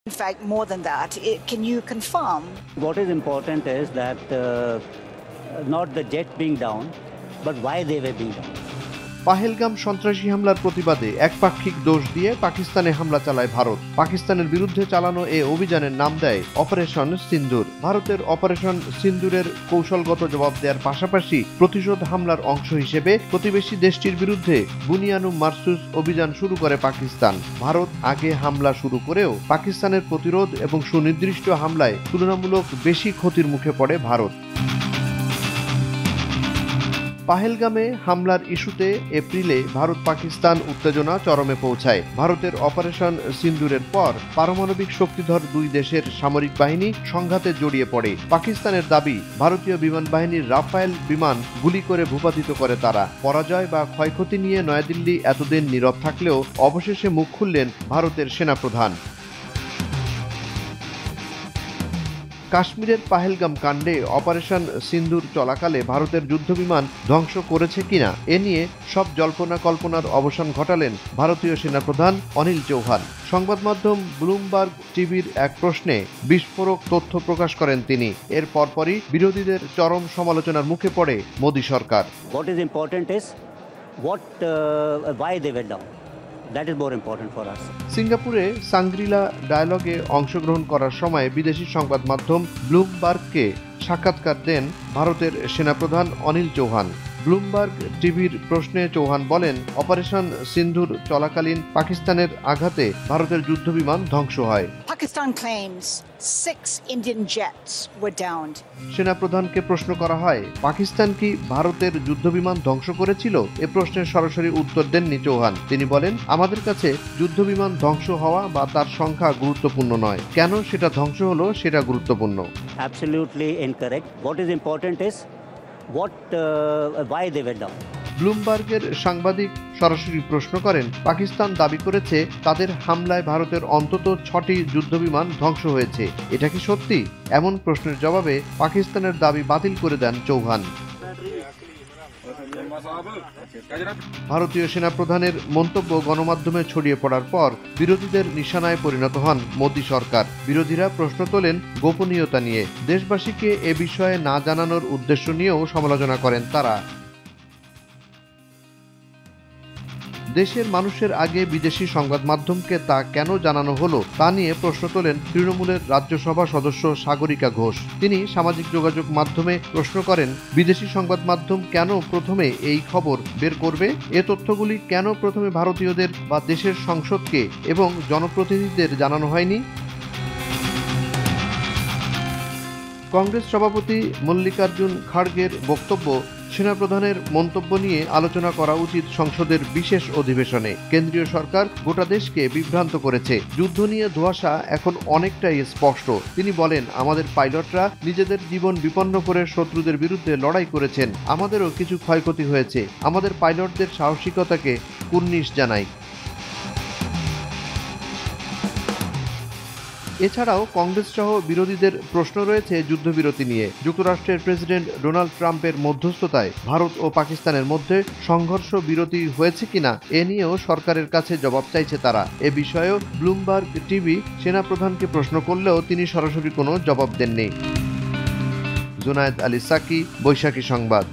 In fact, more than that, can you confirm? What is important is that not the jet being down, but why they were being down. Pahalgam সন্ত্রাসী হামলার প্রতিবাদে একপাক্ষিক দোষ দিয়ে পাকিস্তানে হামলা চালায় ভারত। পাকিস্তানের বিরুদ্ধে চালানো এ অভিযানের নাম দেয় অপারেশন সিন্দুর। ভারতের অপারেশন সিন্দুরের কৌশলগত জবাব দেওয়ার পাশাপাশি প্রতিশোধ হামলার অংশ হিসেবে প্রতিবেশী দেশটির বিরুদ্ধে বুনিয়ানুম মারসুস অভিযান শুরু করে পাকিস্তান। ভারত আগে হামলা শুরু করেও পাকিস্তানের প্রতিরোধ এবং সুনির্দিষ্ট হামলায় তুলনামূলক বেশি ক্ষতির মুখে পড়ে ভারত। পাহেলগামে হামলার ইস্যুতে এপ্রিলে ভারত পাকিস্তান উত্তেজনা চরমে পৌঁছায়। ভারতের অপারেশন সিন্দুরের পর পারমাণবিক শক্তিধর দুই দেশের সামরিক বাহিনী সংঘাতে জড়িয়ে পড়ে। পাকিস্তানের দাবি, ভারতীয় বিমান বাহিনীর রাফায়েল বিমান গুলি করে ভূপাতিত করে তারা। পরাজয় বা ক্ষয়ক্ষতি নিয়ে নয়াদিল্লি এতদিন নীরব থাকলেও অবশেষে মুখ খুললেন ভারতের সেনাপ্রধান। কাশ্মীরের পাহেলগাম কাণ্ডে অপারেশন সিন্দুর চলাকালে ভারতের যুদ্ধবিমান ধ্বংস করেছে কিনা এ নিয়ে সব জল্পনা কল্পনার অবসান ঘটালেন ভারতীয় সেনাপ্রধান অনিল চৌহান। সংবাদ মাধ্যম ব্লুমবার্গ টিভির এক প্রশ্নে বিস্ফোরক তথ্য প্রকাশ করেন তিনি। এর পরপরই বিরোধীদের চরম সমালোচনার মুখে পড়ে মোদী সরকার। What is important is why they were down. That is more important for us. সিঙ্গাপুরে সাংগ্রিলা ডায়ালগে অংশগ্রহণ করার সময় বিদেশি সংবাদ মাধ্যম ব্লুমবার্গকে সাক্ষাৎকার দেন ভারতের সেনাপ্রধান অনিল চৌহান। ব্লুমবার্গ টিভির প্রশ্নে চৌহান বলেন, অপারেশন সিন্ধুর চলাকালীন পাকিস্তানের আঘাতে ভারতের যুদ্ধবিমান ধ্বংস হয়। Pakistan claims 6 Indian jets were downed. সেনাপ্রধানকে প্রশ্ন করা হয়, পাকিস্তান কি ভারতের যুদ্ধবিমান ধ্বংস করেছিল? এ প্রশ্নের সরাসরি উত্তর দেননি চৌহান। তিনি বলেন, আমাদের কাছে যুদ্ধবিমান ধ্বংস হওয়া বা তার সংখ্যা গুরুত্বপূর্ণ নয়, কেন সেটা ধ্বংস হলো সেটা গুরুত্বপূর্ণ। Absolutely incorrect. What is important is why they were down. ব্লুমবার্গের সাংবাদিক সরাসরি প্রশ্ন করেন, পাকিস্তান দাবি করেছে তাদের হামলায় ভারতের অন্তত 6টি যুদ্ধবিমান ধ্বংস হয়েছে, এটা কি সত্যি? এমন প্রশ্নের জবাবে পাকিস্তানের দাবি বাতিল করে দেন চৌহান। ভারতীয় সেনাপ্রধানের মন্তব্য গণমাধ্যমে ছড়িয়ে পড়ার পর বিরোধীদের নিশানায় পরিণত হন মোদী সরকার। বিরোধীরা প্রশ্ন তোলেন গোপনীয়তা নিয়ে। দেশবাসীকে এ বিষয়ে না জানানোর উদ্দেশ্য নিয়েও সমালোচনা করেন তারা। দেশের মানুষের আগে বিদেশি সংবাদ মাধ্যমকে তা কেন জানানো হলো তা নিয়ে প্রশ্ন তোলেন তৃণমূলের রাজ্যসভা সদস্য সাগরিকা ঘোষ। তিনি সামাজিক যোগাযোগ মাধ্যমে প্রশ্ন করেন, বিদেশি সংবাদ মাধ্যম কেন প্রথমে এই খবর বের করবে? এ তথ্যগুলি কেন প্রথমে ভারতীয়দের বা দেশের সংসদকে এবং জনপ্রতিনিধিদের জানানো হয়নি? কংগ্রেস সভাপতি মল্লিকার্জুন খাড়গের বক্তব্য, সেনাপ্রধানের মন্তব্য নিয়ে আলোচনা করা উচিত সংসদের বিশেষ অধিবেশনে। কেন্দ্রীয় সরকার গোটা দেশকে বিভ্রান্ত করেছে। যুদ্ধ নিয়ে ধোঁয়াশা এখন অনেকটাই স্পষ্ট। তিনি বলেন, আমাদের পাইলটরা নিজেদের জীবন বিপন্ন করে শত্রুদের বিরুদ্ধে লড়াই করেছেন। আমাদেরও কিছু ক্ষয়ক্ষতি হয়েছে। আমাদের পাইলটদের সাহসিকতাকে কুর্নিশ জানাই। এছাড়াও কংগ্রেস সহ বিরোধীদের প্রশ্ন রয়েছে যুদ্ধবিরতি নিয়ে। যুক্তরাষ্ট্রের প্রেসিডেন্ট ডোনাল্ড ট্রাম্পের মধ্যস্থতায় ভারত ও পাকিস্তানের মধ্যে সংঘর্ষ বিরতি হয়েছে কিনা এ নিয়েও সরকারের কাছে জবাব চাইছে তারা। এ বিষয়েও ব্লুমবার্গ টিভি সেনাপ্রধানকে প্রশ্ন করলেও তিনি সরাসরি কোনো জবাব দেননি। জুনায়েদ আলী সাকি, বৈশাখী সংবাদ।